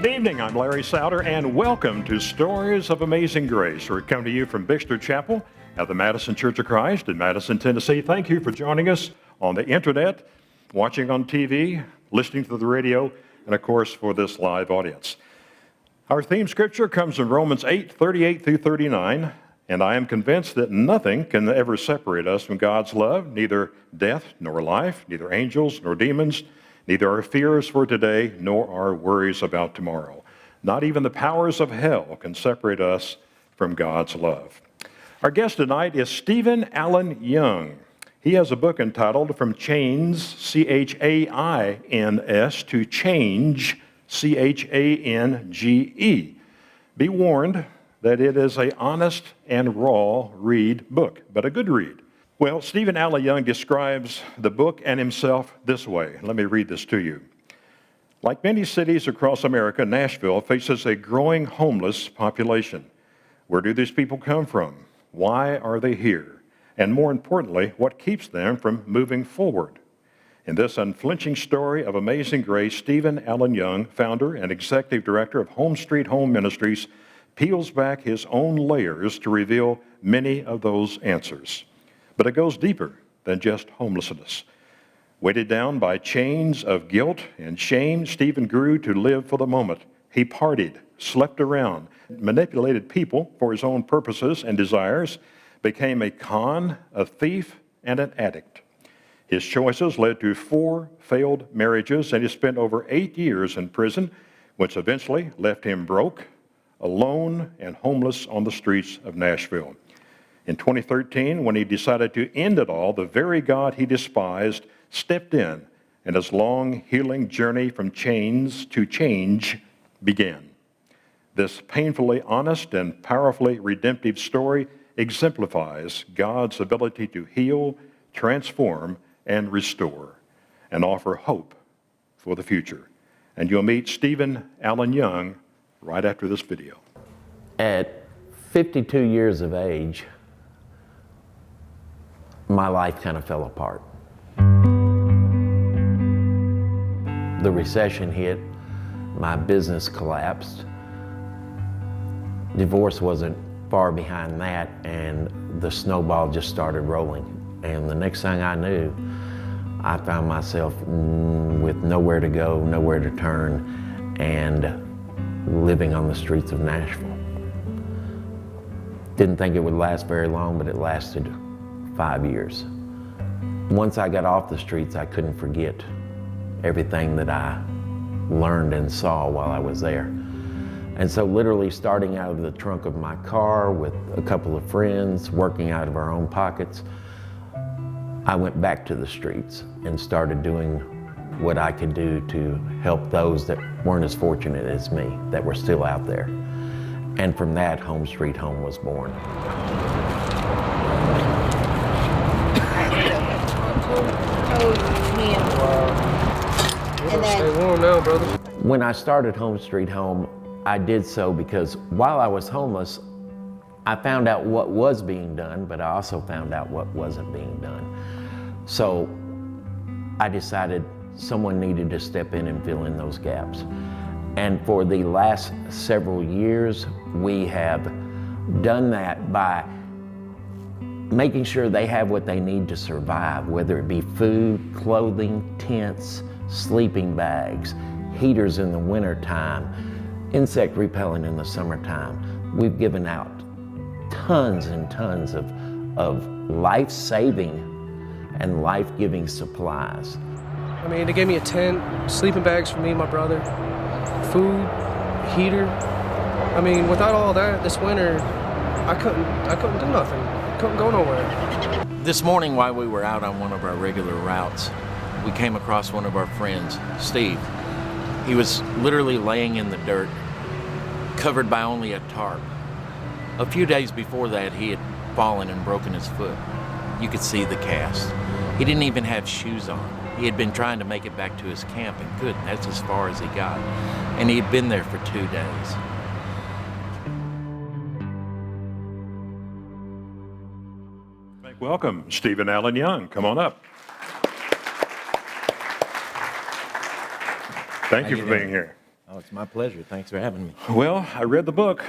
Good evening, I'm Larry Souter, and welcome to Stories of Amazing Grace. We come to you from Bixter Chapel at the Madison Church of Christ in Madison, Tennessee. Thank you for joining us on the internet, watching on TV, listening to the radio, and of course for this live audience. Our theme scripture comes from Romans 8:38 through 39, and I am convinced that nothing can ever separate us from God's love, neither death nor life, neither angels nor demons, neither our fears for today nor our worries about tomorrow. Not even the powers of hell can separate us from God's love. Our guest tonight is Stephen Allen Young. He has a book entitled From Chains, C-H-A-I-N-S, to Change, C-H-A-N-G-E. Be warned that it is an honest and raw read book, but a good read. Well, Stephen Allen Young describes the book and himself this way. Let me read this to you. Like many cities across America, Nashville faces a growing homeless population. Where do these people come from? Why are they here? And more importantly, what keeps them from moving forward? In this unflinching story of amazing grace, Stephen Allen Young, founder and executive director of Home Street Home Ministries, peels back his own layers to reveal many of those answers. But it goes deeper than just homelessness. Weighted down by chains of guilt and shame, Stephen grew to live for the moment. He partied, slept around, manipulated people for his own purposes and desires, became a con, a thief, and an addict. His choices led to 4 failed marriages, and he spent over 8 years in prison, which eventually left him broke, alone, and homeless on the streets of Nashville. In 2013, when he decided to end it all, the very God he despised stepped in, and his long healing journey from chains to change began. This painfully honest and powerfully redemptive story exemplifies God's ability to heal, transform, and restore, and offer hope for the future. And you'll meet Stephen Allen Young right after this video. At 52 years of age, my life kind of fell apart. The recession hit, my business collapsed. Divorce wasn't far behind that, and the snowball just started rolling. And the next thing I knew, I found myself with nowhere to go, nowhere to turn, and living on the streets of Nashville. Didn't think it would last very long, but it lasted 5 years. Once I got off the streets, I couldn't forget everything that I learned and saw while I was there. And so literally starting out of the trunk of my car with a couple of friends, working out of our own pockets, I went back to the streets and started doing what I could do to help those that weren't as fortunate as me, that were still out there. And from that, Home Street Home was born. Stay warm now, brother. When I started Home Street Home, I did so because while I was homeless, I found out what was being done, but I also found out what wasn't being done. So I decided someone needed to step in and fill in those gaps. And for the last several years, we have done that by making sure they have what they need to survive, whether it be food, clothing, tents, sleeping bags, heaters in the wintertime, insect repellent in the summertime. We've given out tons and tons of life-saving and life-giving supplies. I mean, they gave me a tent, sleeping bags for me and my brother, food, heater. I mean, without all that, this winter, I couldn't do nothing. Couldn't go nowhere. This morning while we were out on one of our regular routes, we came across one of our friends, Steve. He was literally laying in the dirt, covered by only a tarp. A few days before that, he had fallen and broken his foot. You could see the cast. He didn't even have shoes on. He had been trying to make it back to his camp, and good, that's as far as he got. And he had been there for 2 days. Welcome, Stephen Allen Young. Come on up. Thank you for being here. Oh, it's my pleasure. Thanks for having me. Well, I read the book.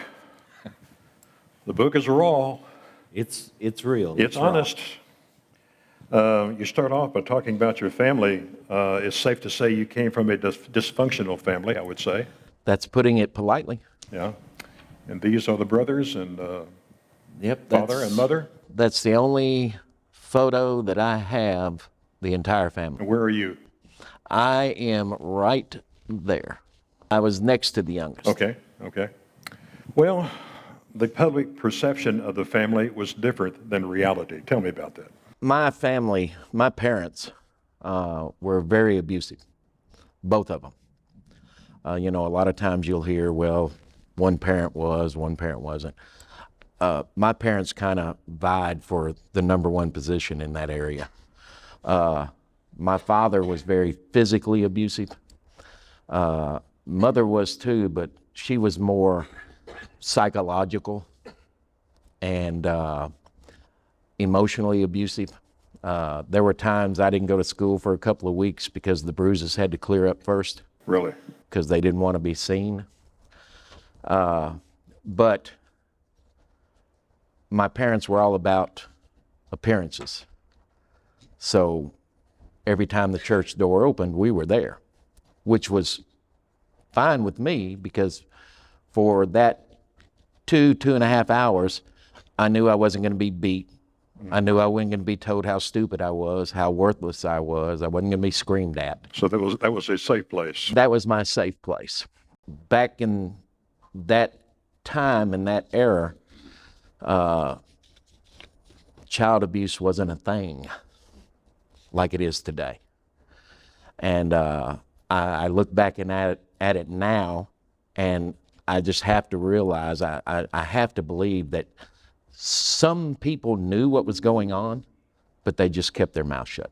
The book is raw. It's real. It's raw. honest. You start off by talking about your family. It's safe to say you came from a dysfunctional family, I would say. That's putting it politely. Yeah. And these are the brothers and Yep. father and mother. That's the only photo that I have, the entire family. And where are you? I am right there. I was next to the youngest. Okay. Well, the public perception of the family was different than reality. Tell me about that. My family, my parents, were very abusive, both of them. A lot of times you'll hear, well, one parent was, one parent wasn't. My parents kind of vied for the number one position in that area. My father was very physically abusive. Mother was too, but she was more psychological and emotionally abusive. There were times I didn't go to school for a couple of weeks because the bruises had to clear up first. Really? Because they didn't want to be seen. But my parents were all about appearances. So every time the church door opened, we were there, which was fine with me because for that 2.5 hours, I knew I wasn't going to be beat. I knew I wasn't going to be told how stupid I was, how worthless I was. I wasn't going to be screamed at. So that was a safe place. That was my safe place. Back in that time, in that era, child abuse wasn't a thing like it is today. And I look back at it now, and I just have to realize, I have to believe that some people knew what was going on, but they just kept their mouth shut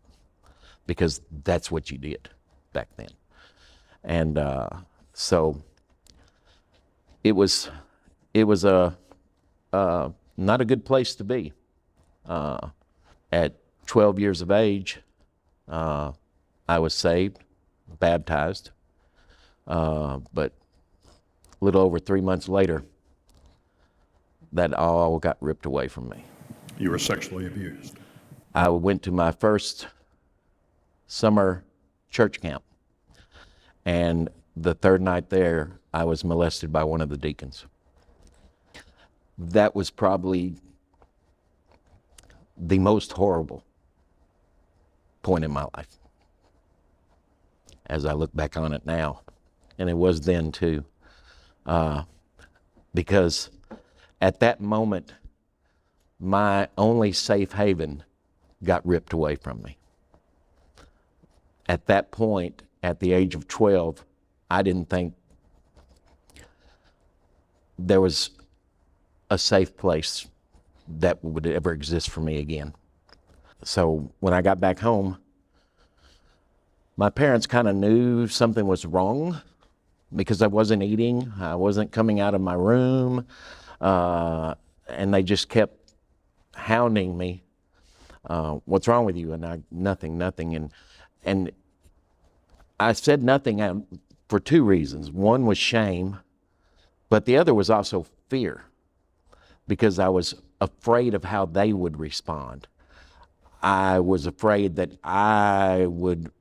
because that's what you did back then. And so it was a not a good place to be. At 12 years of age, I was saved, baptized, but a little over 3 months later, that all got ripped away from me. You were sexually abused. I went to my first summer church camp, and the third night there, I was molested by one of the deacons. That was probably the most horrible point in my life, as I look back on it now. And it was then too, because at that moment, my only safe haven got ripped away from me. At that point, at the age of 12, I didn't think there was a safe place that would ever exist for me again. So when I got back home, my parents kind of knew something was wrong because I wasn't eating, I wasn't coming out of my room, and they just kept hounding me. What's wrong with you? And nothing. And I said nothing for two reasons. One was shame, but the other was also fear, because I was afraid of how they would respond. I was afraid that I would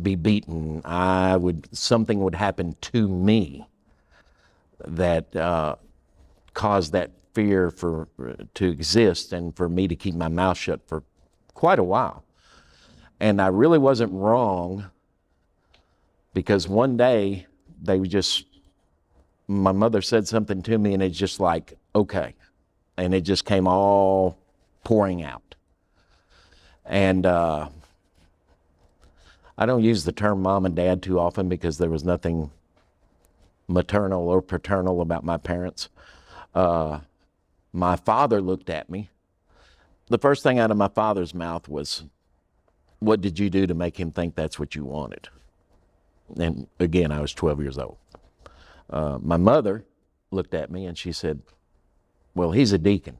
be beaten. Something would happen to me that caused that fear to exist and for me to keep my mouth shut for quite a while. And I really wasn't wrong, because one day my mother said something to me and it's just like, okay. And it just came all pouring out. And I don't use the term mom and dad too often because there was nothing maternal or paternal about my parents. My father looked at me. The first thing out of my father's mouth was, "What did you do to make him think that's what you wanted?" And again, I was 12 years old. My mother looked at me and she said, "Well, he's a deacon,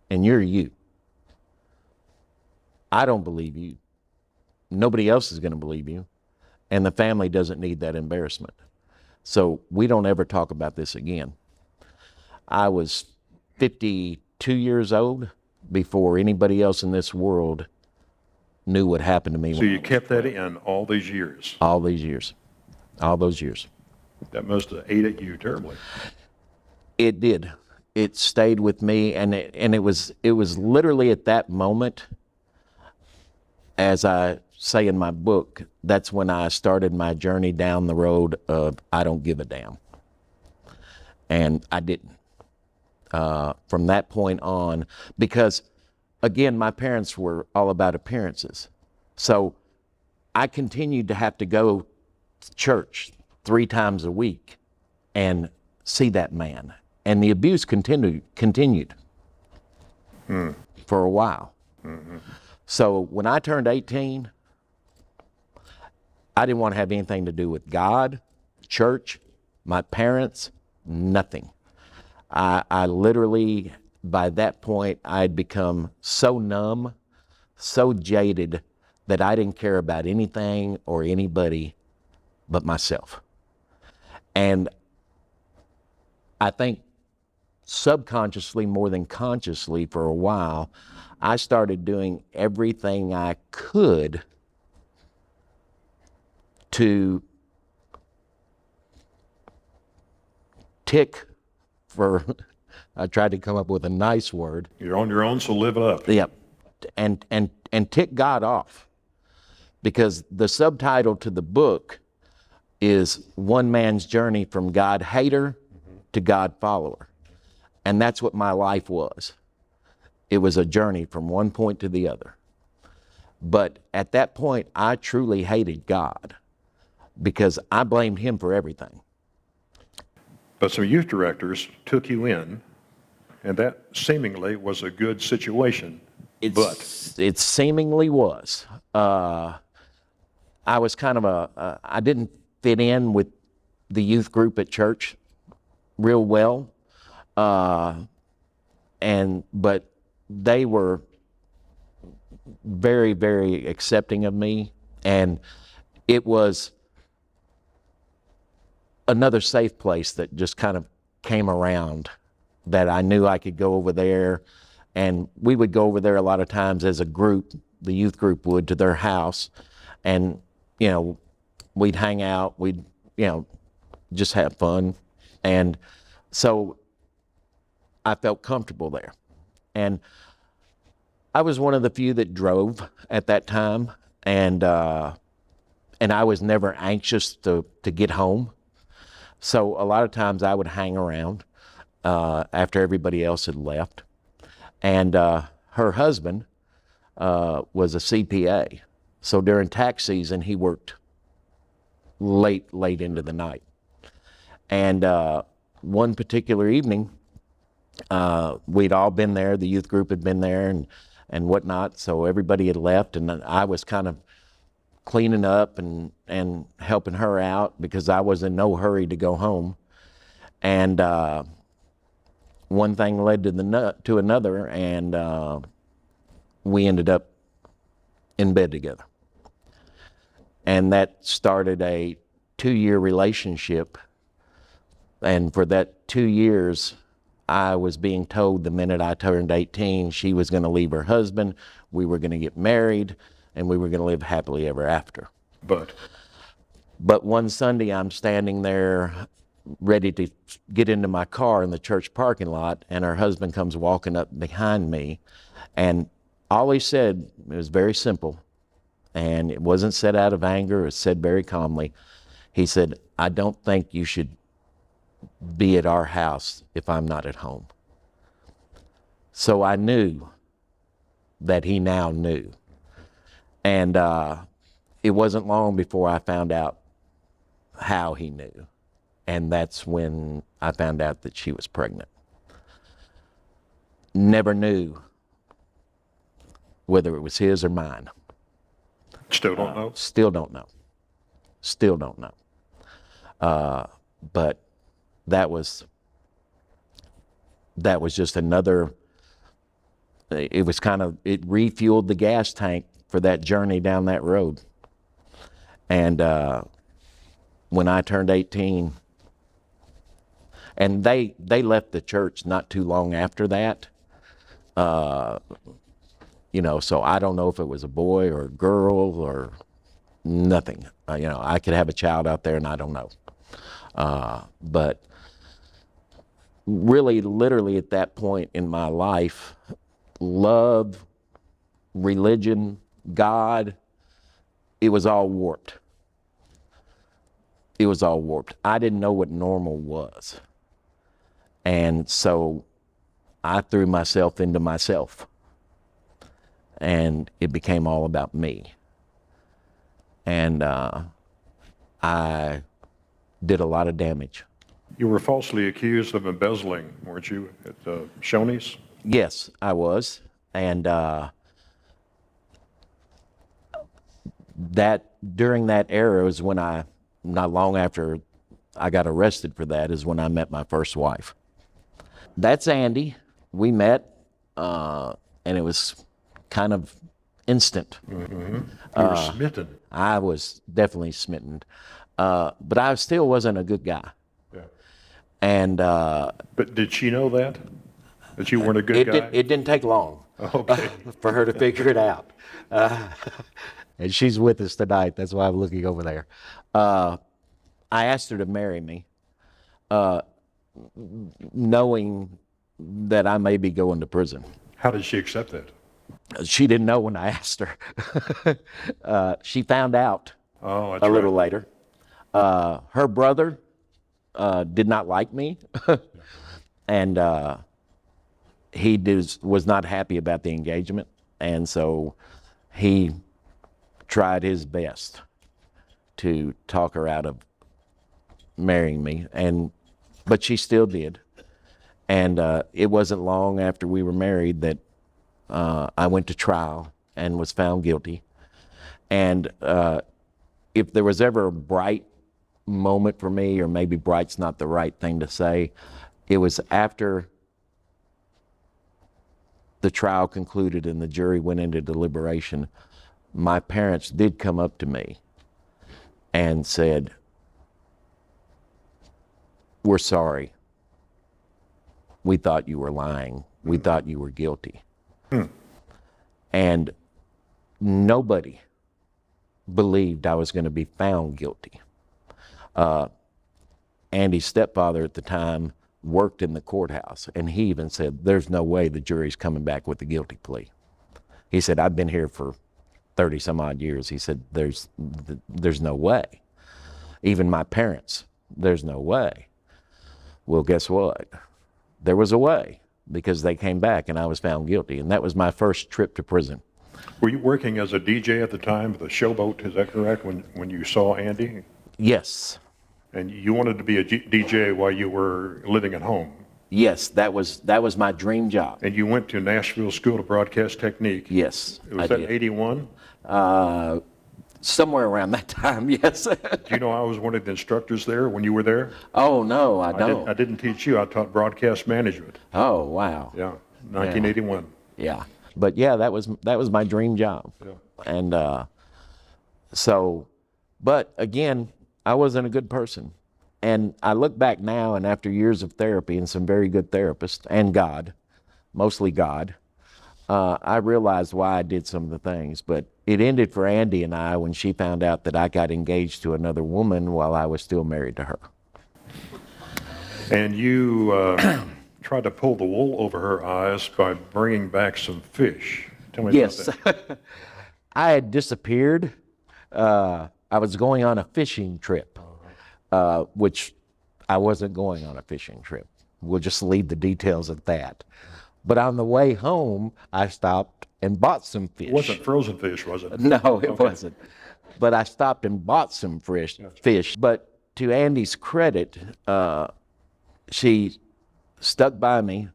and you're you. I don't believe you. Nobody else is going to believe you, and the family doesn't need that embarrassment." So we don't ever talk about this again. I was 52 years old before anybody else in this world knew what happened to me. So you kept that in all these years. All these years. All those years. That must have ate at you terribly. It did. It stayed with me, and it was literally at that moment, as I say in my book, that's when I started my journey down the road of I don't give a damn. And I didn't. From that point on, because again, my parents were all about appearances. So I continued to have to go to church 3 times a week and see that man. And the abuse continued for a while. Mm-hmm. So when I turned 18, I didn't want to have anything to do with God, church, my parents, nothing. I literally, by that point, I'd become so numb, so jaded that I didn't care about anything or anybody but myself. And I think subconsciously more than consciously for a while, I started doing everything I could to tick for, I tried to come up with a nice word. You're on your own, so live it up. Yep. And tick God off. Because the subtitle to the book is One Man's Journey from God Hater to God Follower. And that's what my life was. It was a journey from one point to the other. But at that point, I truly hated God because I blamed him for everything. But some youth directors took you in, and that seemingly was a good situation. It seemingly was. I was kind of I didn't fit in with the youth group at church real well. But they were very, very accepting of me, and it was another safe place that just kind of came around, that I knew I could go over there, and we would go over there a lot of times as a group, the youth group would, to their house, and, we'd hang out, we'd, just have fun, and so I felt comfortable there. And I was one of the few that drove at that time, and I was never anxious to get home. So a lot of times I would hang around after everybody else had left. And her husband was a CPA. So during tax season, he worked late into the night. And one particular evening, we'd all been there, the youth group had been there and whatnot, so everybody had left, and I was kind of cleaning up and helping her out because I was in no hurry to go home. And one thing led to another, and we ended up in bed together. And that started a 2-year relationship, and for that 2 years, I was being told the minute I turned 18, she was going to leave her husband, we were going to get married, and we were going to live happily ever after. But one Sunday, I'm standing there ready to get into my car in the church parking lot, and her husband comes walking up behind me, and all he said, it was very simple, and it wasn't said out of anger, it was said very calmly. He said, I don't think you should be at our house if I'm not at home. So I knew that he now knew. And it wasn't long before I found out how he knew. And that's when I found out that she was pregnant. Never knew whether it was his or mine. Still don't know? Still don't know. Still don't know. But that was just another, it was kind of, it refueled the gas tank for that journey down that road. And when I turned 18, And they left the church not too long after that. You know, so I don't know if it was a boy or a girl or nothing. You know, I could have a child out there and I don't know. But really, literally at that point in my life, love, religion, God, it was all warped. It was all warped. I didn't know what normal was. And so I threw myself into myself. And it became all about me. And I did a lot of damage. You were falsely accused of embezzling, weren't you, at Shoney's? Yes, I was. And that during that era was when not long after I got arrested for that, is when I met my first wife. That's Andy. We met, and it was kind of instant. Mm-hmm. You were smitten. I was definitely smitten. But I still wasn't a good guy. Yeah. And but did she know that? That you weren't a good guy? It didn't take long Okay. for her to figure it out. And she's with us tonight. That's why I'm looking over there. I asked her to marry me, knowing that I may be going to prison. How did she accept that? She didn't know when I asked her. She found out Oh, that's a little right. later. Her brother did not like me, and he was not happy about the engagement, and so he tried his best to talk her out of marrying me, but she still did. And it wasn't long after we were married that I went to trial and was found guilty. And if there was ever a bright moment for me, or maybe bright's not the right thing to say, it was after the trial concluded and the jury went into deliberation. My parents did come up to me and said, "We're sorry. We thought you were lying. We thought you were guilty." And nobody believed I was going to be found guilty. Andy's stepfather at the time worked in the courthouse, and he even said, "There's no way the jury's coming back with a guilty plea." He said, "I've been here for 30 some odd years." He said, there's no way. Even my parents, there's no way. Well, guess what? There was a way, because they came back and I was found guilty. And that was my first trip to prison. Were you working as a DJ at the time with a showboat, is that correct, when you saw Andy? Yes. And you wanted to be a DJ while you were living at home? Yes, that was my dream job. And you went to Nashville School of Broadcast Technique? Yes, Was that 81? Somewhere around that time, yes. Do you know I was one of the instructors there when you were there? Oh, no, I don't. I didn't teach you. I taught broadcast management. Oh, wow. Yeah, 1981. Yeah. But yeah, that was my dream job. Yeah. And but again, I wasn't a good person. And I look back now, and after years of therapy and some very good therapists, and God, mostly God, I realized why I did some of the things. But it ended for Andy and I when she found out that I got engaged to another woman while I was still married to her. And you tried to pull the wool over her eyes by bringing back some fish. Tell me Yes. about that. I had disappeared. I was going on a fishing trip, which I wasn't going on a fishing trip. We'll just leave the details at that. But on the way home, I stopped and bought some fish. It wasn't frozen fish, was it? No, it wasn't. But I stopped and bought some fish. But to Andy's credit, she stuck by me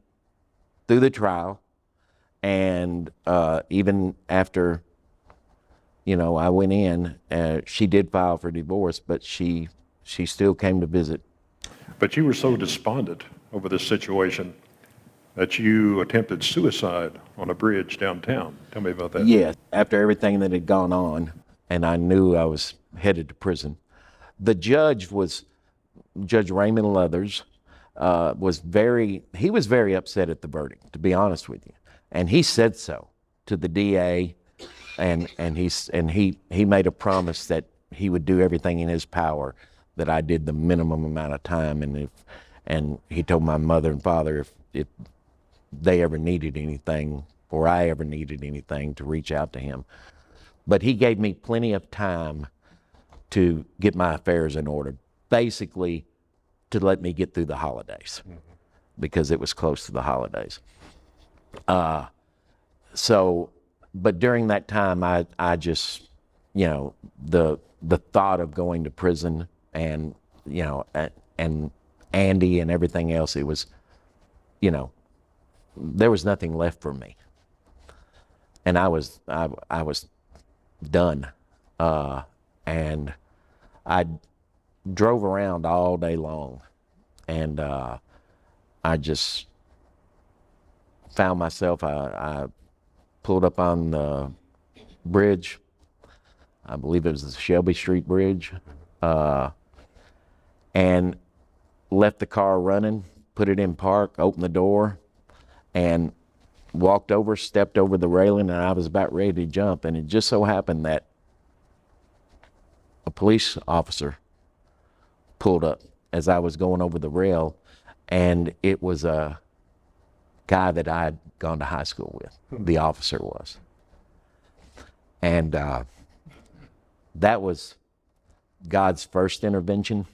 through the trial, and even after, I went in, she did file for divorce, but she still came to visit. But you were so despondent over this situation that you attempted suicide on a bridge downtown. Tell me about that. Yes, after everything that had gone on, and I knew I was headed to prison. The judge was Judge Raymond Leathers. he was very upset at the verdict, to be honest with you. And he said so to the DA, and he made a promise that he would do everything in his power that I did the minimum amount of time, and he told my mother and father if they ever needed anything or I ever needed anything to reach out to him. But he gave me plenty of time to get my affairs in order, basically to let me get through the holidays, because it was close to the holidays. But during that time, I just, the thought of going to prison and, and Andy and everything else, it was, there was nothing left for me. And I was done. And I drove around all day long, and I just found myself, I pulled up on the bridge. I believe it was the Shelby Street Bridge, and left the car running, put it in park, opened the door, and walked over, stepped over the railing, and I was about ready to jump. And it just so happened that a police officer pulled up as I was going over the rail, and it was a guy that I had gone to high school with. The officer was. And that was God's first intervention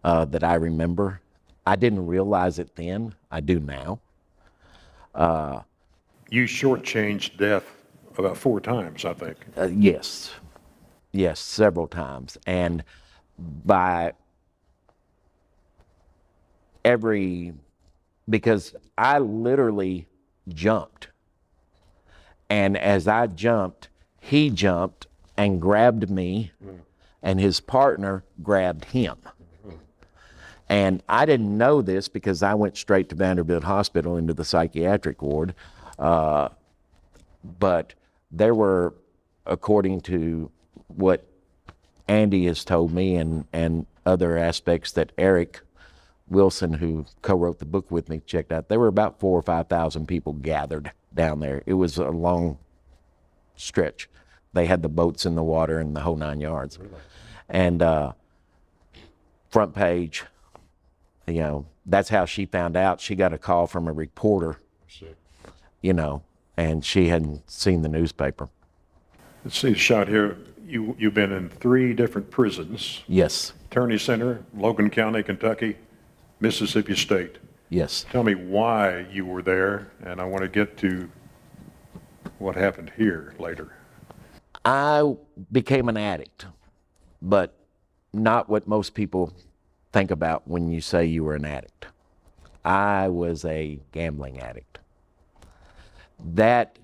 that I remember. I didn't realize it then. I do now. You shortchanged death about 4 times, I think. Yes, several times. And because I literally jumped. And as I jumped, he jumped and grabbed me, and his partner grabbed him. And I didn't know this because I went straight to Vanderbilt Hospital into the psychiatric ward. But there were, according to what Andy has told me and other aspects that Eric Wilson, who co-wrote the book with me, checked out, there were about 4,000 or 5,000 people gathered down there. It was a long stretch. They had the boats in the water and the whole 9 yards. Really? And front page, that's how she found out. She got a call from a reporter, and she hadn't seen the newspaper. Let's see the shot here. You've been in 3 different prisons. Yes. Attorney Center, Logan County, Kentucky, Mississippi State. Yes. Tell me why you were there, and I want to get to what happened here later. I became an addict, but not what most people think about when you say you were an addict. I was a gambling addict. That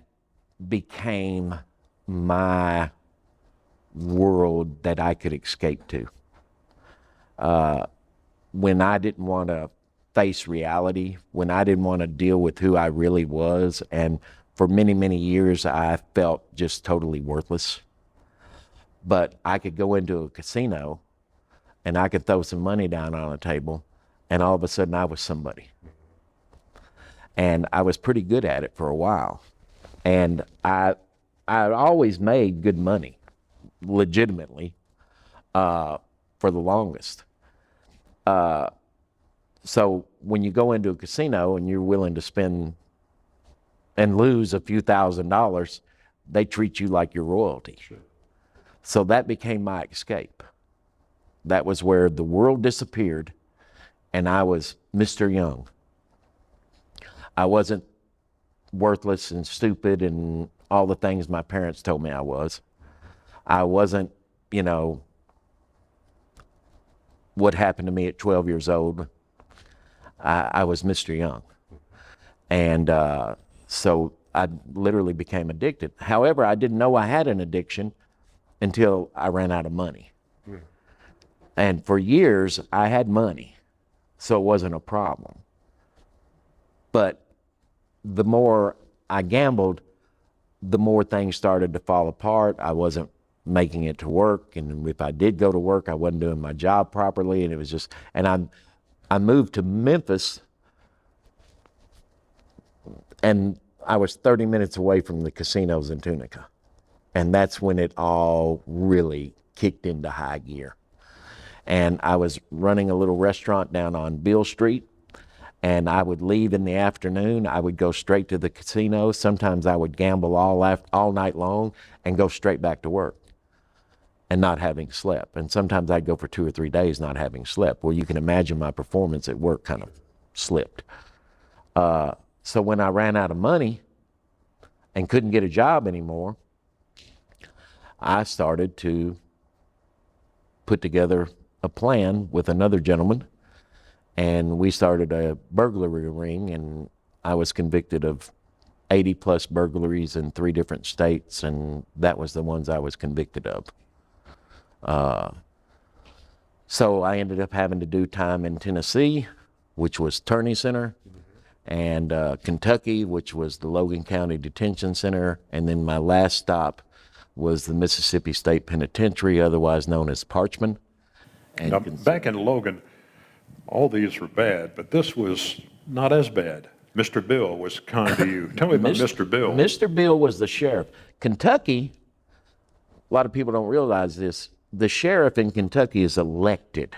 became my world that I could escape to. When I didn't want to face reality, when I didn't want to deal with who I really was, and for many, many years I felt just totally worthless. But I could go into a casino and I could throw some money down on a table, and all of a sudden I was somebody. And I was pretty good at it for a while. And I always made good money, legitimately, for the longest. So when you go into a casino and you're willing to spend and lose a few $1,000s, they treat you like you're royalty. Sure. So that became my escape. That was where the world disappeared, and I was Mr. Young. I wasn't worthless and stupid and all the things my parents told me I was. I wasn't, what happened to me at 12 years old. I was Mr. Young. And so I literally became addicted. However, I didn't know I had an addiction until I ran out of money. And for years, I had money, so it wasn't a problem. But the more I gambled, the more things started to fall apart. I wasn't making it to work, and if I did go to work, I wasn't doing my job properly, and it was just, and I moved to Memphis, and I was 30 minutes away from the casinos in Tunica. And that's when it all really kicked into high gear. And I was running a little restaurant down on Beale Street, and I would leave in the afternoon. I would go straight to the casino. Sometimes I would gamble all night long and go straight back to work and not having slept. And sometimes I'd go for 2 or 3 days not having slept. Well, you can imagine my performance at work kind of slipped. So when I ran out of money and couldn't get a job anymore, I started to put together a plan with another gentleman, and we started a burglary ring, and I was convicted of 80 plus burglaries in 3 different states, and that was the ones I was convicted of. So I ended up having to do time in Tennessee, which was Turney Center, and Kentucky, which was the Logan County Detention Center, and then my last stop was the Mississippi State Penitentiary, otherwise known as Parchman. And Now, back in Logan, all these were bad, but this was not as bad. Mr. Bill was kind to you. Tell me about Mr. Bill. Mr. Bill was the sheriff. Kentucky, a lot of people don't realize this, the sheriff in Kentucky is elected.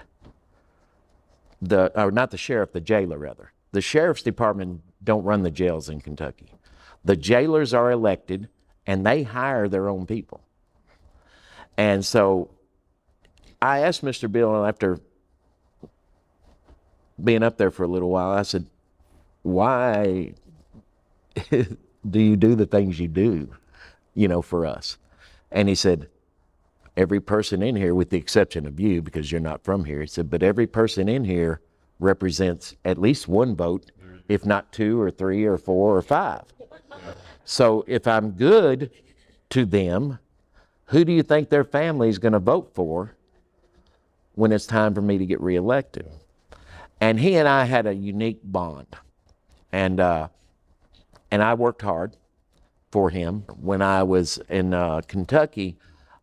Or not the sheriff, the jailer rather. The sheriff's department don't run the jails in Kentucky. The jailers are elected, and they hire their own people. And so I asked Mr. Bill, after being up there for a little while, I said, why do you do the things you do, for us? And he said, every person in here, with the exception of you, because you're not from here, he said, but every person in here represents at least 1 vote, if not 2 or 3 or 4 or 5. So if I'm good to them, who do you think their family is going to vote for when it's time for me to get reelected? And he and I had a unique bond. And I worked hard for him. When I was in Kentucky,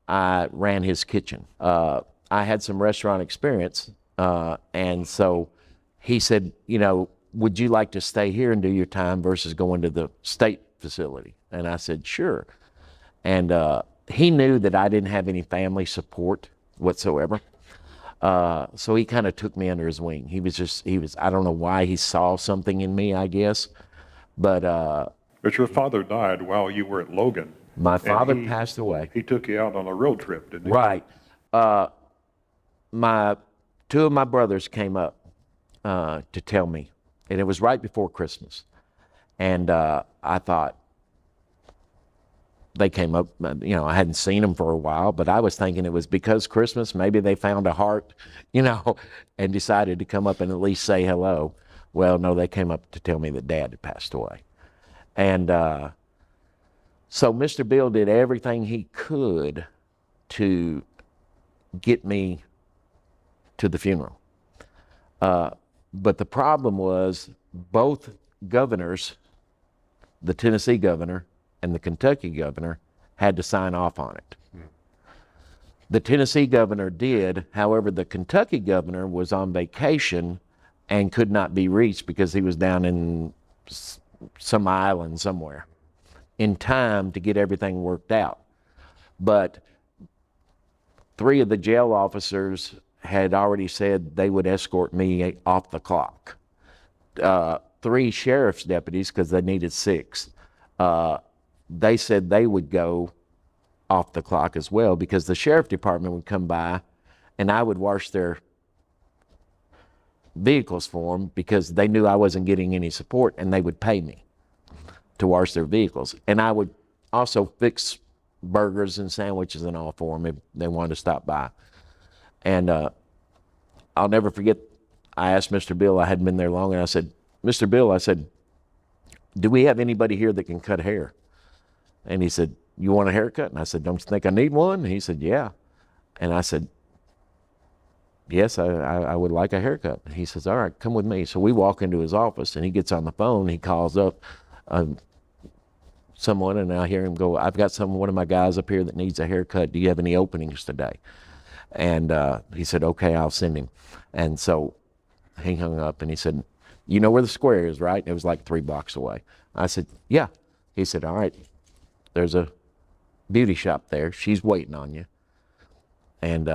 I ran his kitchen. I had some restaurant experience. And so he said, would you like to stay here and do your time versus going to the state facility? And I said, sure. And he knew that I didn't have any family support whatsoever. So he kind of took me under his wing. He was, I don't know why, he saw something in me, I guess. But your father died while you were at Logan. My father passed away. He took you out on a road trip, didn't he? Right. 2 of my brothers came up to tell me, and it was right before Christmas. And I thought, they came up, I hadn't seen them for a while, but I was thinking it was because Christmas, maybe they found a heart, and decided to come up and at least say hello. Well, no, they came up to tell me that Dad had passed away. And so Mr. Bill did everything he could to get me to the funeral. But the problem was both governors, the Tennessee governor and the Kentucky governor, had to sign off on it. The Tennessee governor did, however, the Kentucky governor was on vacation and could not be reached because he was down in some island somewhere in time to get everything worked out. But 3 of the jail officers had already said they would escort me off the clock. 3 sheriff's deputies, because they needed 6, they said they would go off the clock as well, because the sheriff department would come by and I would wash their vehicles for them, because they knew I wasn't getting any support, and they would pay me to wash their vehicles. And I would also fix burgers and sandwiches and all for them if they wanted to stop by. And I'll never forget, I asked Mr. Bill, I hadn't been there long, and I said, Mr. Bill, I said, do we have anybody here that can cut hair? And he said, you want a haircut? And I said, don't you think I need one? And he said, yeah. And I said, yes, I would like a haircut. And he says, all right, come with me. So we walk into his office, and he gets on the phone, he calls up someone, and I hear him go, I've got one of my guys up here that needs a haircut. Do you have any openings today? And he said, okay, I'll send him. And so He hung up and he said, you know where the square is, right? It was like 3 blocks away. I said, yeah. He said, all right, there's a beauty shop there. She's waiting on you. And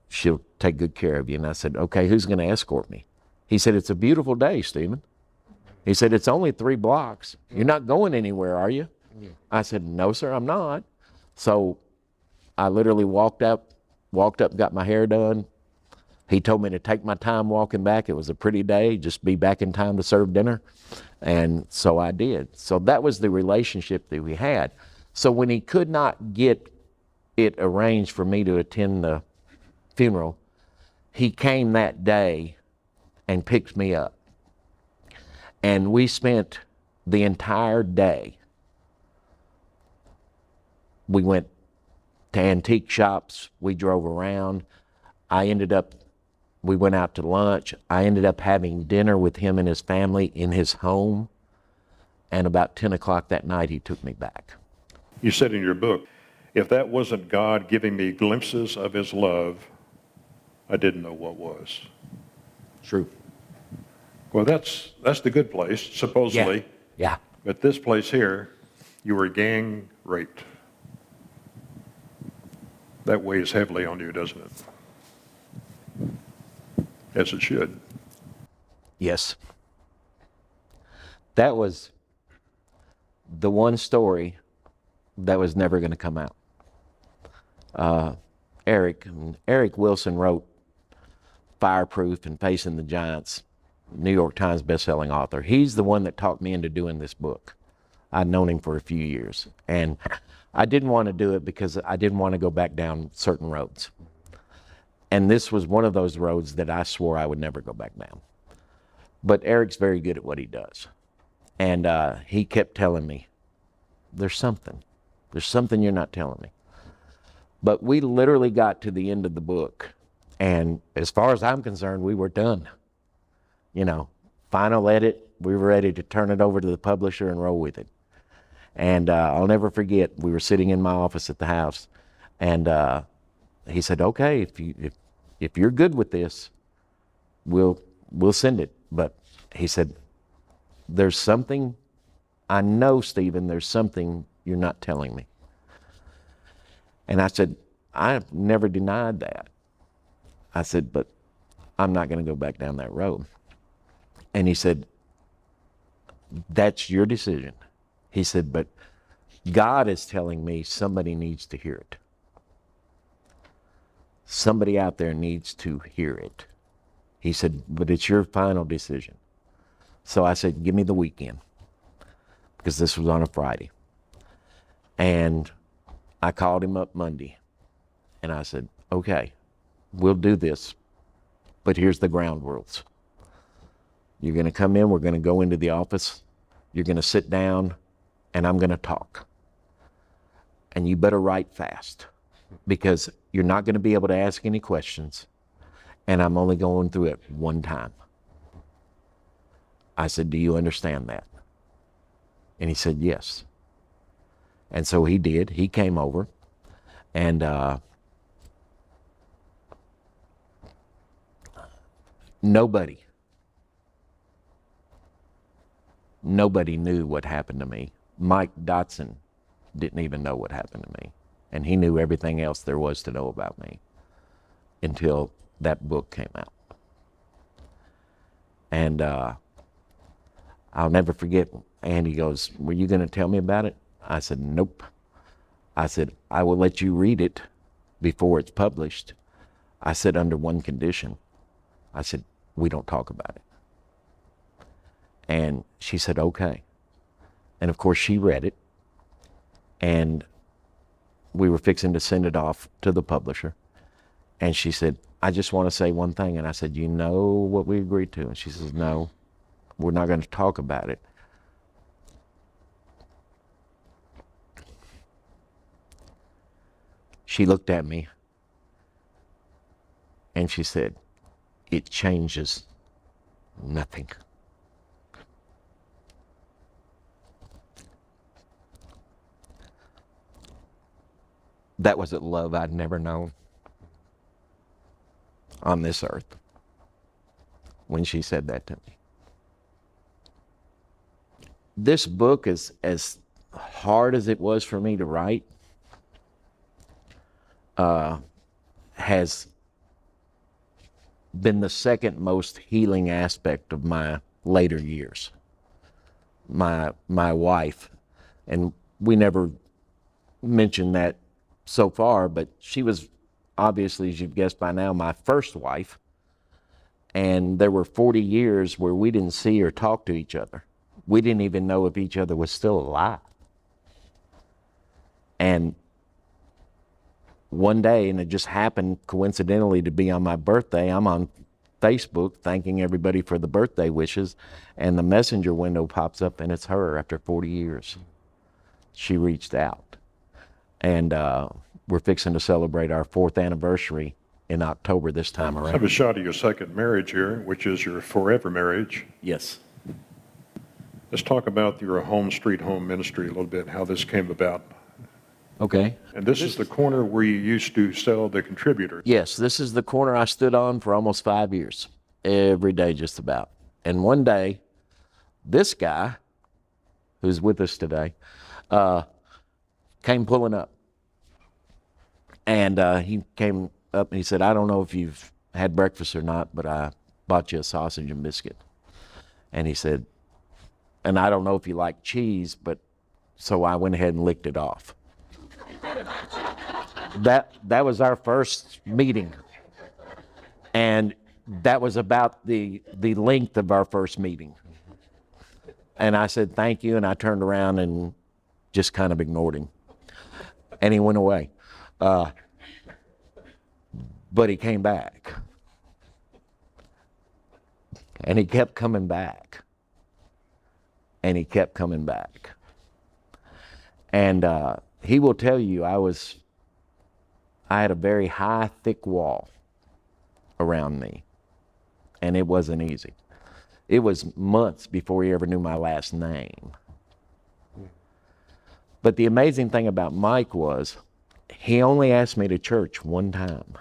she'll take good care of you. And I said, okay, who's going to escort me? He said, it's a beautiful day, Stephen. He said, it's only 3 blocks. You're not going anywhere, are you? I said, no, sir, I'm not. So I literally walked up, got my hair done. He told me to take my time walking back. It was a pretty day, just be back in time to serve dinner. And so I did. So that was the relationship that we had. So when he could not get it arranged for me to attend the funeral, he came that day and picked me up. And we spent the entire day. We went to antique shops. We drove around. We went out to lunch. I ended up having dinner with him and his family in his home. And about 10 o'clock that night, he took me back. You said in your book, if that wasn't God giving me glimpses of his love, I didn't know what was. True. Well, that's the good place, supposedly. Yeah. But this place here, you were gang raped. That weighs heavily on you, doesn't it? As it should. Yes. That was the one story that was never going to come out. Eric Wilson wrote Fireproof and Facing the Giants, New York Times bestselling author. He's the one that talked me into doing this book. I'd known him for a few years. And I didn't want to do it because I didn't want to go back down certain roads. And this was one of those roads that I swore I would never go back down. But Eric's very good at what he does. And he kept telling me, there's something you're not telling me. But we literally got to the end of the book. And as far as I'm concerned, we were done. You know, final edit, we were ready to turn it over to the publisher and roll with it. And I'll never forget, we were sitting in my office at the house, and he said, okay, if you're good with this, we'll send it. But he said, there's something, I know, Stephen, there's something you're not telling me. And I said, I've never denied that. I said, but I'm not going to go back down that road. And he said, that's your decision. He said, but God is telling me somebody needs to hear it. Somebody out there needs to hear it. He said, but it's your final decision. So I said, give me the weekend, because this was on a Friday. And I called him up Monday, and I said, okay, we'll do this, but here's the ground rules. You're going to come in, we're going to go into the office, you're going to sit down, and I'm going to talk. And you better write fast, because you're not going to be able to ask any questions, and I'm only going through it one time. I said, do you understand that? And he said, yes. And so he did. He came over, and nobody knew what happened to me. Mike Dotson didn't even know what happened to me. And he knew everything else there was to know about me until that book came out. And I'll never forget, Andy goes, were you going to tell me about it? I said, nope. I said, I will let you read it before it's published. I said, under one condition. I said, we don't talk about it. And she said, okay. And of course she read it, and we were fixing to send it off to the publisher. And she said, I just want to say one thing. And I said, you know what we agreed to? And she says, no, we're not going to talk about it. She looked at me and she said, it changes nothing. That was a love I'd never known on this earth. when she said that to me. This book is as hard as it was for me to write, has been the second most healing aspect of my later years. My wife, and we never mentioned that so far, but she was obviously, as you've guessed by now, my first wife. And there were 40 years where we didn't see or talk to each other. We didn't even know if each other was still alive. And one day, and it just happened coincidentally to be on my birthday, I'm on Facebook thanking everybody for the birthday wishes, and the messenger window pops up, and it's her after 40 years. She reached out. And we're fixing to celebrate our 4th anniversary in October this time around. Have a shot of your second marriage here, which is your forever marriage. Yes. Let's talk about your home street home ministry a little bit, how this came about. Okay. And this is the corner where you used to sell the contributors. Yes, this is the corner I stood on for almost 5 years, every day just about. And one day, this guy, who's with us today, came pulling up. And he came up and he said, I don't know if you've had breakfast or not, but I bought you a sausage and biscuit. And he said, and I don't know if you like cheese, but so I went ahead and licked it off. That was our first meeting. And that was about the length of our first meeting. And I said, thank you. And I turned around and just kind of ignored him. And he went away. But he came back. And he kept coming back. And he kept coming back. And he will tell you I had a very high, thick wall around me. And it wasn't easy. It was months before he ever knew my last name. But the amazing thing about Mike was he only asked me to church one time.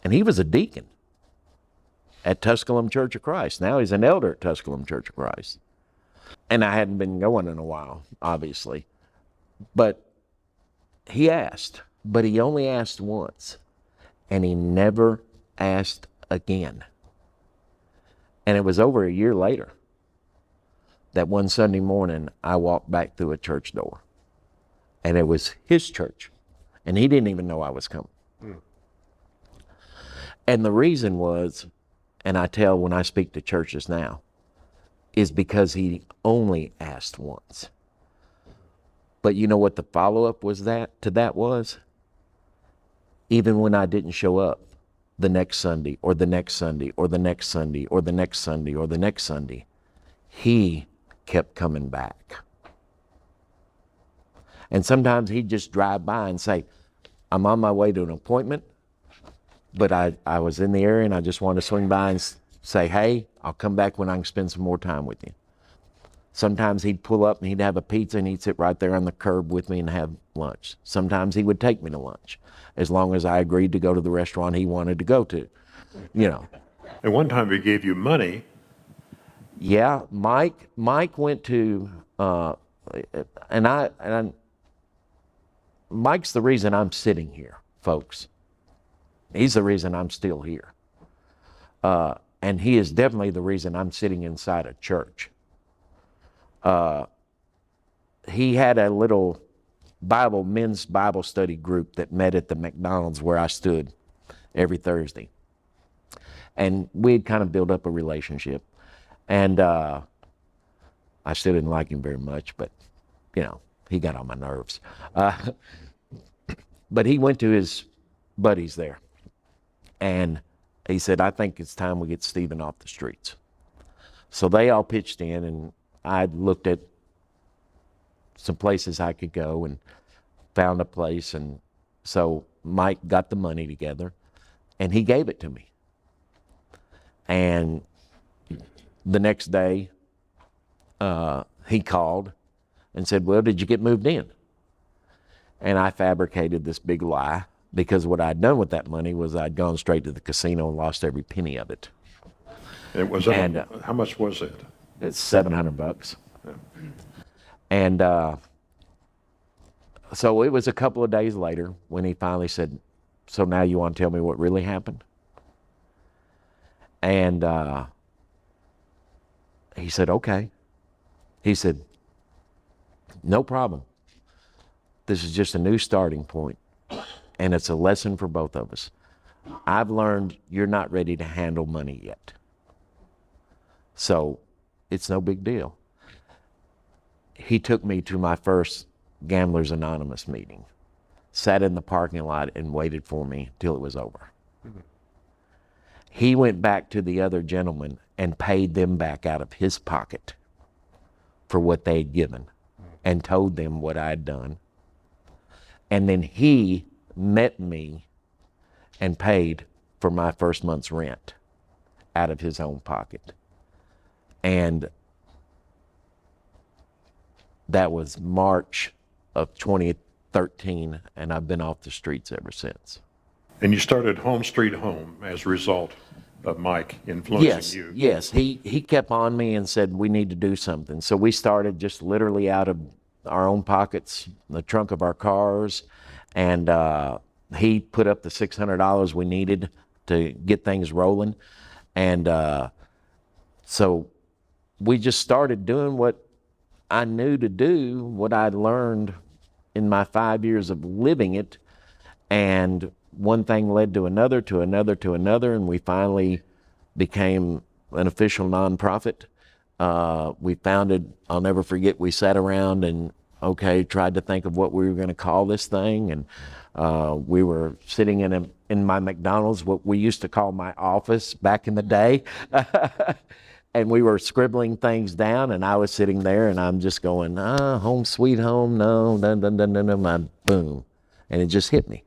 And he was a deacon at Tusculum Church of Christ. Now he's an elder at Tusculum Church of Christ. And I hadn't been going in a while, obviously. But he asked, but he only asked once. And he never asked again. And it was over a year later that one Sunday morning I walked back through a church door. And it was his church. And he didn't even know I was coming. And the reason was, and I tell when I speak to churches now, is because he only asked once. But you know what the follow-up was to that was? Even when I didn't show up the next Sunday, or the next Sunday, or the next Sunday, or the next Sunday, or the next Sunday, he kept coming back. And sometimes he'd just drive by and say, I'm on my way to an appointment, but I was in the area and I just wanted to swing by and say, hey, I'll come back when I can spend some more time with you. Sometimes he'd pull up and he'd have a pizza and he'd sit right there on the curb with me and have lunch. Sometimes he would take me to lunch, as long as I agreed to go to the restaurant he wanted to go to, you know. And one time he gave you money. Yeah, Mike went to, Mike's the reason I'm sitting here, folks. He's the reason I'm still here. And he is definitely the reason I'm sitting inside a church. He had a little men's Bible study group that met at the McDonald's where I stood every Thursday. And we'd kind of built up a relationship. And I still didn't like him very much, but, you know, he got on my nerves. But he went to his buddies there. And he said, I think it's time we get Stephen off the streets. So they all pitched in, and I looked at some places I could go and found a place. And so Mike got the money together, and he gave it to me. And the next day, he called and said, well, did you get moved in? And I fabricated this big lie, because what I'd done with that money was I'd gone straight to the casino and lost every penny of it. It was, And, how much was it? It's $700. And so it was a couple of days later when he finally said, "So now you want to tell me what really happened?" And he said, "Okay." He said, "No problem. This is just a new starting point, and it's a lesson for both of us. I've learned you're not ready to handle money yet. So it's no big deal." He took me to my first Gamblers Anonymous meeting, sat in the parking lot and waited for me till it was over. He went back to the other gentlemen and paid them back out of his pocket for what they had given and told them what I had done. And then he met me and paid for my first month's rent out of his own pocket. And that was March of 2013, and I've been off the streets ever since. And you started Home Street Home as a result of Mike influencing you. Yes. He kept on me and said, we need to do something. So we started just literally out of our own pockets, the trunk of our cars, and he put up the $600 we needed to get things rolling. And so we just started doing what I knew to do, what I'd learned in my 5 years of living it. And one thing led to another, to another, to another, and we finally became an official nonprofit. We founded, I'll never forget, we sat around and, tried to think of what we were going to call this thing. And we were sitting in my McDonald's, what we used to call my office back in the day. And we were scribbling things down, and I was sitting there, and I'm just going, home sweet home, no, dun, dun, dun, dun, dun, my boom. And it just hit me.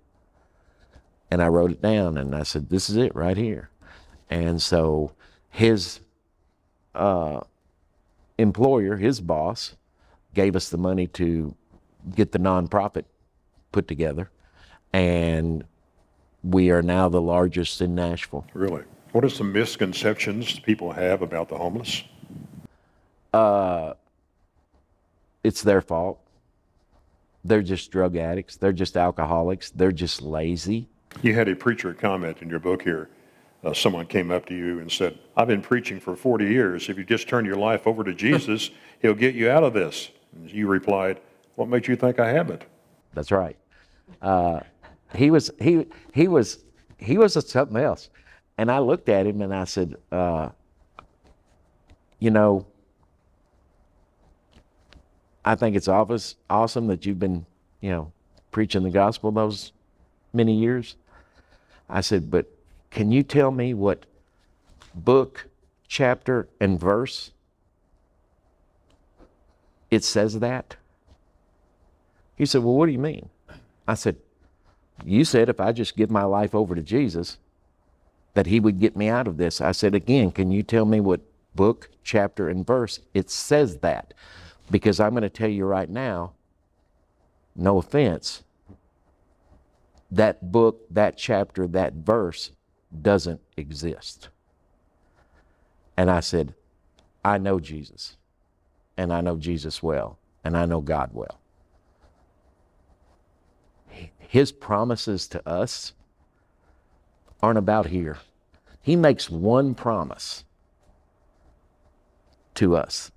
And I wrote it down, and I said, this is it right here. And so his employer, his boss, gave us the money to get the nonprofit put together. And we are now the largest in Nashville. Really? What are some misconceptions people have about the homeless? It's their fault. They're just drug addicts. They're just alcoholics. They're just lazy. You had a preacher comment in your book here. Someone came up to you and said, I've been preaching for 40 years. If you just turn your life over to Jesus, he'll get you out of this. And you replied, what makes you think I haven't? That's right. He was something else. And I looked at him and I said, I think it's awesome that you've been, preaching the gospel those many years. I said, but can you tell me what book, chapter, and verse it says that? He said, well, what do you mean? I said, you said if I just give my life over to Jesus, that he would get me out of this. I said, again, can you tell me what book, chapter, and verse it says that? Because I'm going to tell you right now, no offense, that book, that chapter, that verse doesn't exist. And I said, I know Jesus, and I know Jesus well, and I know God well. His promises to us aren't about here. He makes one promise to us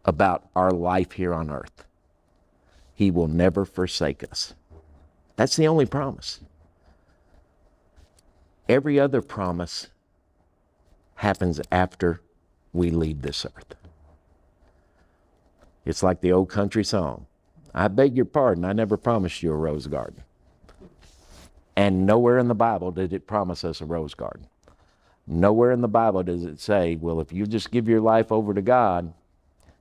about our life here on earth. He will never forsake us. That's the only promise. Every other promise happens after we leave this earth. It's like the old country song. I beg your pardon, I never promised you a rose garden. And nowhere in the Bible did it promise us a rose garden. Nowhere in the Bible does it say, well, if you just give your life over to God,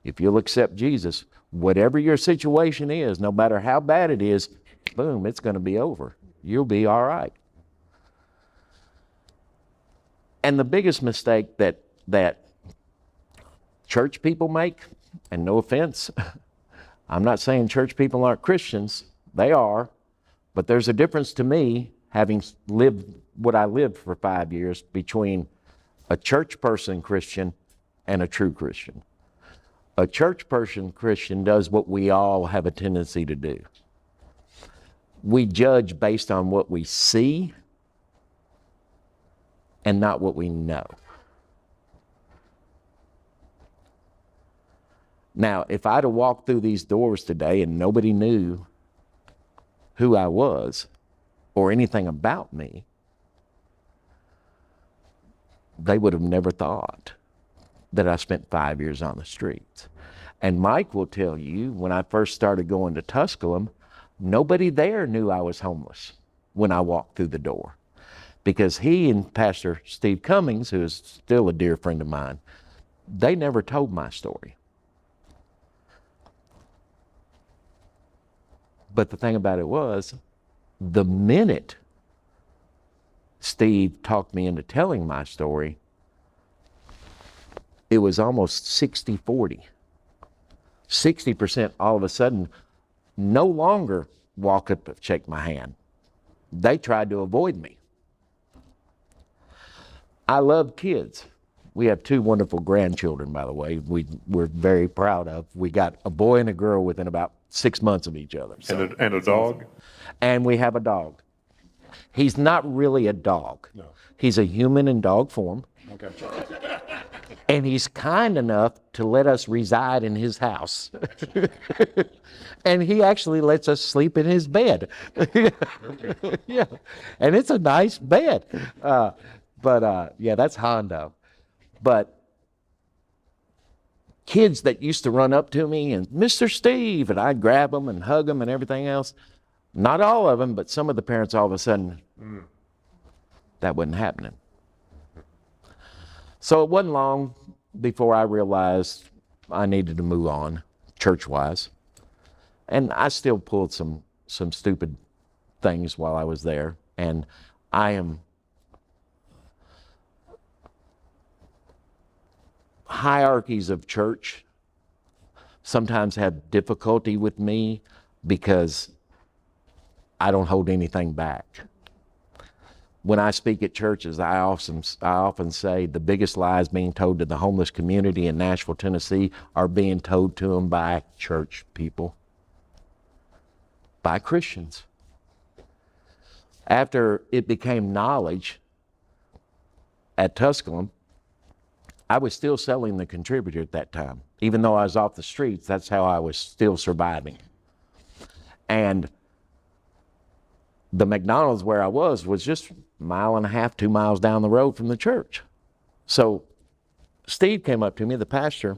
if you'll accept Jesus, whatever your situation is, no matter how bad it is, boom, it's going to be over. You'll be all right. And the biggest mistake that church people make, and no offense, I'm not saying church people aren't Christians, they are, but there's a difference to me, having lived what I lived for 5 years, between a church person Christian and a true Christian. A church person Christian does what we all have a tendency to do. We judge based on what we see and not what we know. Now, if I'd have walked through these doors today and nobody knew who I was or anything about me, they would have never thought that I spent 5 years on the streets. And Mike will tell you, when I first started going to Tusculum, nobody there knew I was homeless when I walked through the door. Because he and Pastor Steve Cummings, who is still a dear friend of mine, they never told my story. But the thing about it was, the minute Steve talked me into telling my story, it was almost 60-40. 60% all of a sudden no longer walk up and shake my hand. They tried to avoid me. I love kids. We have 2 wonderful grandchildren, by the way, we're very proud of. We got a boy and a girl within about 6 months of each other. So. And a dog? And we have a dog. He's not really a dog. No. He's a human in dog form. Okay. And he's kind enough to let us reside in his house. And he actually lets us sleep in his bed. Yeah. And it's a nice bed. Yeah, that's Hondo. But kids that used to run up to me and, Mr. Steve, and I'd grab them and hug them and everything else. Not all of them, but some of the parents all of a sudden, that wasn't happening. So it wasn't long before I realized I needed to move on, church-wise. And I still pulled some stupid things while I was there. And hierarchies of church sometimes have difficulty with me because I don't hold anything back. When I speak at churches, I often say the biggest lies being told to the homeless community in Nashville, Tennessee are being told to them by church people, by Christians. After it became knowledge at Tusculum, I was still selling the contributor at that time. Even though I was off the streets, that's how I was still surviving. And the McDonald's where I was just 1.5 miles, 2 miles down the road from the church. So Steve came up to me, the pastor,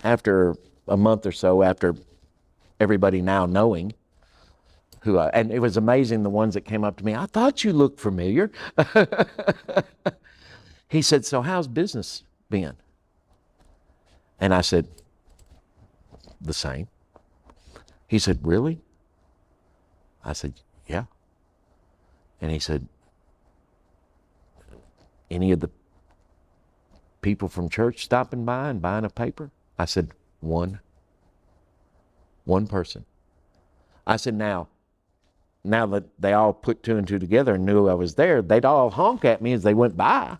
after a month or so, after everybody now knowing who and it was amazing the ones that came up to me, I thought you looked familiar. He said, so how's business been? And I said, the same. He said, really? I said, yeah. And he said, any of the people from church stopping by and buying a paper? I said, one person. I said, now that they all put 2 and 2 together and knew I was there, they'd all honk at me as they went by.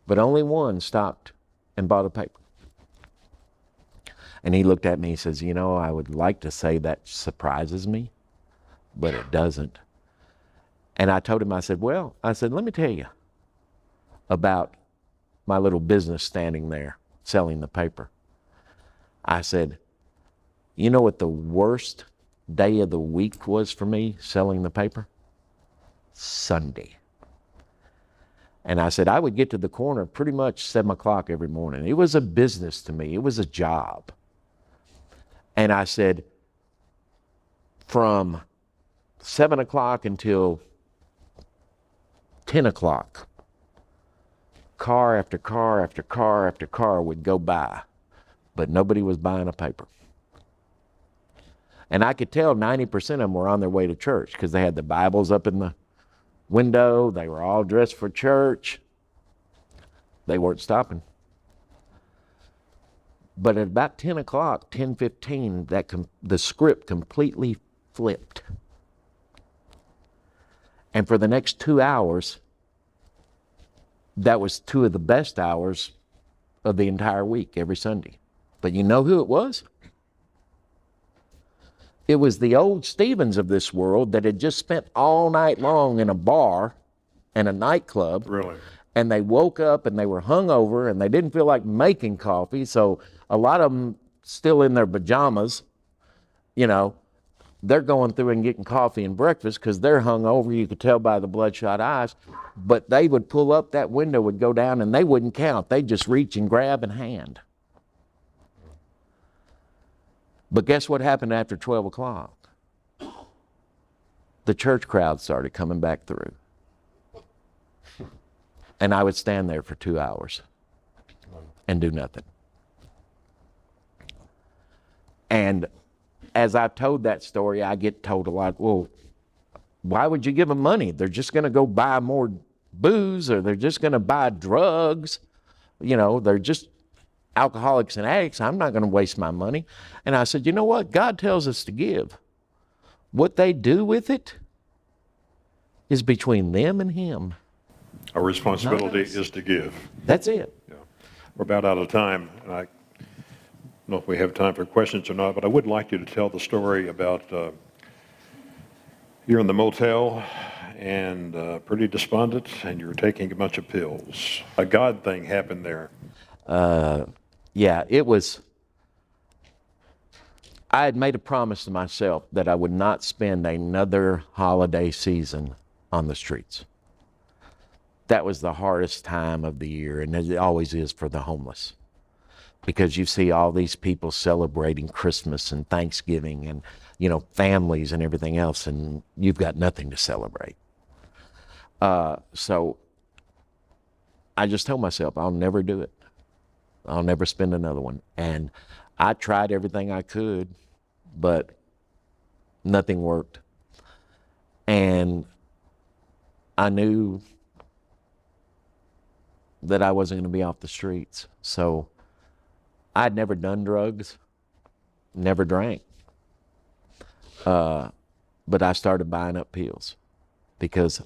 But only one stopped and bought a paper. And he looked at me and says, you know, I would like to say that surprises me, but it doesn't. And I told him, I said, let me tell you about my little business standing there selling the paper. I said, you know what the worst day of the week was for me selling the paper? Sunday. And I said, I would get to the corner pretty much 7 o'clock every morning. It was a business to me. It was a job. And I said, from 7 o'clock until 10 o'clock, car after car after car after car would go by, but nobody was buying a paper. And I could tell 90% of them were on their way to church because they had the Bibles up in the window. They were all dressed for church. They weren't stopping. But at about 10 o'clock, 10:15, the script completely flipped. And for the next 2 hours, that was 2 of the best hours of the entire week, every Sunday. But you know who it was? It was the old Stevens of this world that had just spent all night long in a bar and a nightclub. Really? And they woke up and they were hungover and they didn't feel like making coffee. So a lot of them still in their pajamas, you know, they're going through and getting coffee and breakfast because they're hungover. You could tell by the bloodshot eyes. But they would pull up, that window would go down, and they wouldn't count. They'd just reach and grab and hand. But guess what happened after 12 o'clock? The church crowd started coming back through. And I would stand there for 2 hours and do nothing. And as I've told that story, I get told a lot, well, why would you give them money? They're just going to go buy more booze, or they're just going to buy drugs. You know, they're just alcoholics and addicts. I'm not going to waste my money. And I said, you know what? God tells us to give. What they do with it is between them and Him. Our responsibility is to give. That's it. Yeah. We're about out of time, and I don't know if we have time for questions or not, but I would like you to tell the story about you're in the motel and pretty despondent, and you're taking a bunch of pills. A God thing happened there. Yeah, it was, I had made a promise to myself that I would not spend another holiday season on the streets. That was the hardest time of the year, and it always is for the homeless, because you see all these people celebrating Christmas and Thanksgiving and, you know, families and everything else, and you've got nothing to celebrate. So I just told myself, I'll never do it. I'll never spend another one. And I tried everything I could, but nothing worked. And I knew that I wasn't going to be off the streets. So I'd never done drugs, never drank. But I started buying up pills because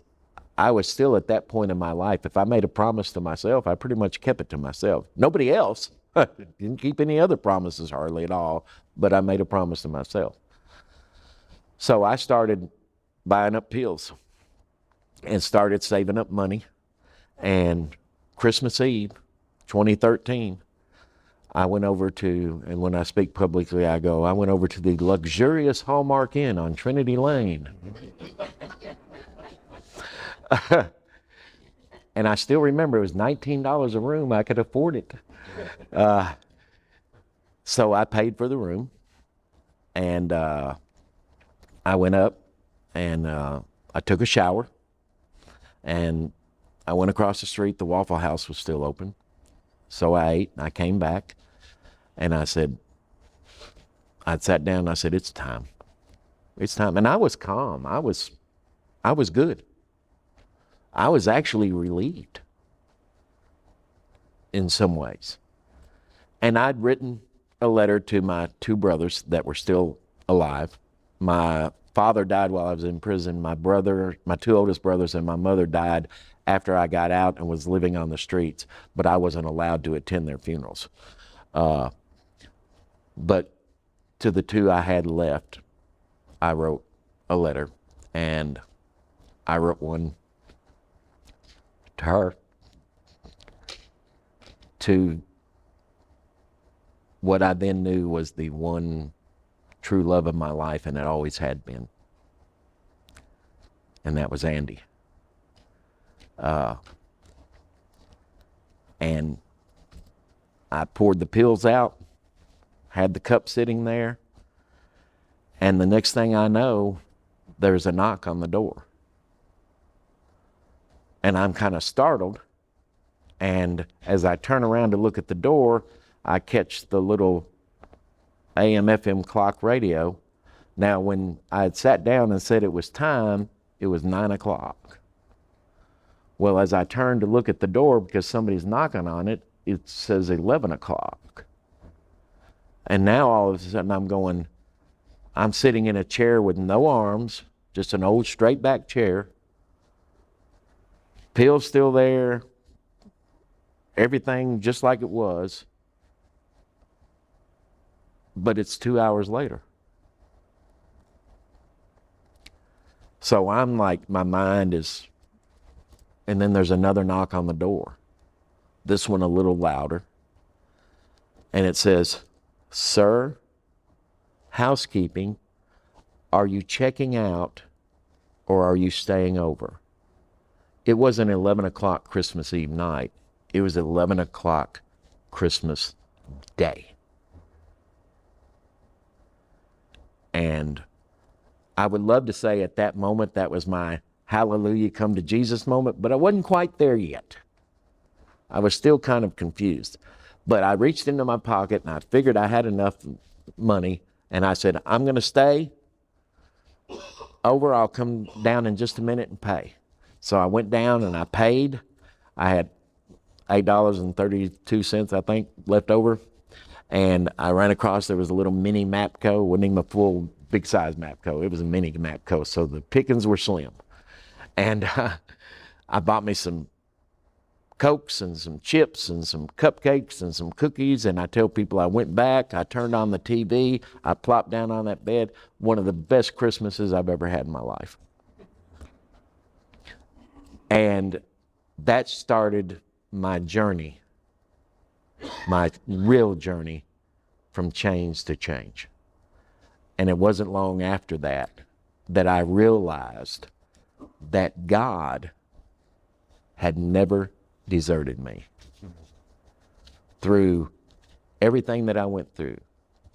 I was still at that point in my life. If I made a promise to myself, I pretty much kept it to myself. Nobody else. Didn't keep any other promises hardly at all, but I made a promise to myself. So I started buying up pills and started saving up money. And Christmas Eve, 2013, I went over to, and when I speak publicly, I went over to the luxurious Hallmark Inn on Trinity Lane. And I still remember it was $19 a room. I could afford it. So I paid for the room, and I went up and I took a shower, and I went across the street. The Waffle House was still open. So I ate, and I came back, and I said, I sat down and I said, it's time. It's time. And I was calm. I was good. I was actually relieved in some ways. And I'd written a letter to my 2 brothers that were still alive. My father died while I was in prison. My 2 oldest brothers, and my mother died after I got out and was living on the streets, but I wasn't allowed to attend their funerals. But to the 2 I had left, I wrote a letter, and I wrote one to her, to what I then knew was the one true love of my life, and it always had been. And that was Andy. And I poured the pills out, had the cup sitting there, and the next thing I know, there's a knock on the door. And I'm kind of startled, and as I turn around to look at the door, I catch the little AM/FM clock radio. Now, when I had sat down and said it was time, it was 9 o'clock. Well, as I turned to look at the door because somebody's knocking on it, it says 11 o'clock. And now all of a sudden I'm sitting in a chair with no arms, just an old straight back chair, pills still there, everything just like it was, but it's 2 hours later. So I'm like, my mind is, and then there's another knock on the door. This one a little louder. And it says, "Sir, housekeeping, are you checking out or are you staying over?" It wasn't 11 o'clock Christmas Eve night. It was 11 o'clock Christmas Day. And I would love to say at that moment that was my hallelujah come to Jesus moment, but I wasn't quite there yet. I was still kind of confused. But I reached into my pocket and I figured I had enough money, and I said, "I'm going to stay over. I'll come down in just a minute and pay." So I went down and I paid. I had $8.32, I think, left over. And I ran across, there was a little mini Mapco. It wasn't even a full big size Mapco. It was a mini Mapco. So the pickings were slim. And I bought me some Cokes and some chips and some cupcakes and some cookies. And I tell people I went back, I turned on the TV, I plopped down on that bed. One of the best Christmases I've ever had in my life. And that started my journey, my real journey from chains to change. And it wasn't long after that that I realized that God had never deserted me. Through everything that I went through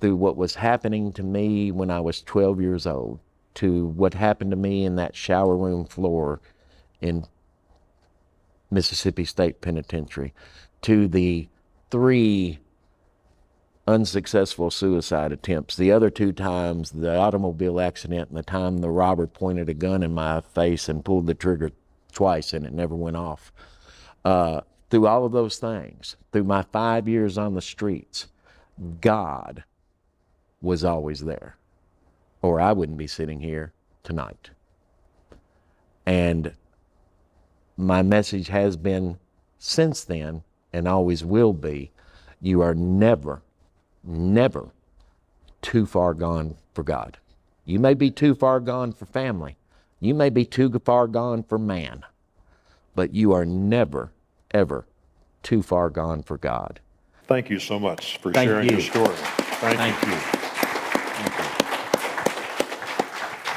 what was happening to me when I was 12 years old, to what happened to me in that shower room floor in Mississippi State Penitentiary, to the 3 unsuccessful suicide attempts, the other 2 times, the automobile accident, and the time the robber pointed a gun in my face and pulled the trigger twice and it never went off. Through all of those things, through my 5 years on the streets, God was always there, or I wouldn't be sitting here tonight. And my message has been since then, and always will be, you are never, never too far gone for God. You may be too far gone for family. You may be too far gone for man, but you are never, ever too far gone for God. Thank you so much for sharing your story. Thank you.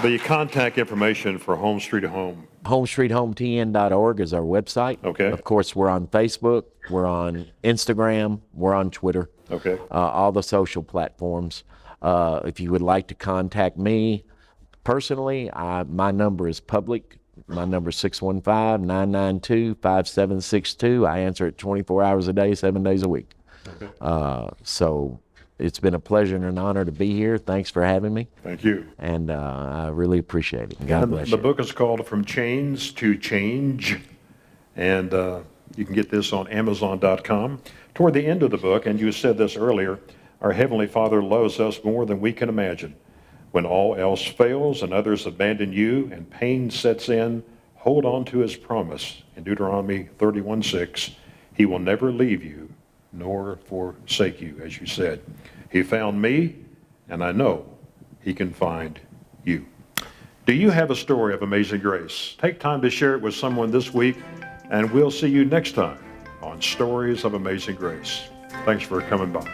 The contact information for Home Street Home. HomestreetHomeTN.org is our website. Okay. Of course, we're on Facebook, we're on Instagram, we're on Twitter. Okay. All the social platforms. If you would like to contact me personally, my number is public. My number is 615-992-5762. I answer it 24 hours a day, 7 days a week. Okay. So it's been a pleasure and an honor to be here. Thanks for having me. Thank you. And I really appreciate it. God bless you. The book is called From Chains to Change, and you can get this on Amazon.com. Toward the end of the book, and you said this earlier, our Heavenly Father loves us more than we can imagine. When all else fails and others abandon you and pain sets in, hold on to his promise. In Deuteronomy 31:6, he will never leave you nor forsake you, as you said. He found me, and I know he can find you. Do you have a story of amazing grace? Take time to share it with someone this week, and we'll see you next time on Stories of Amazing Grace. Thanks for coming by.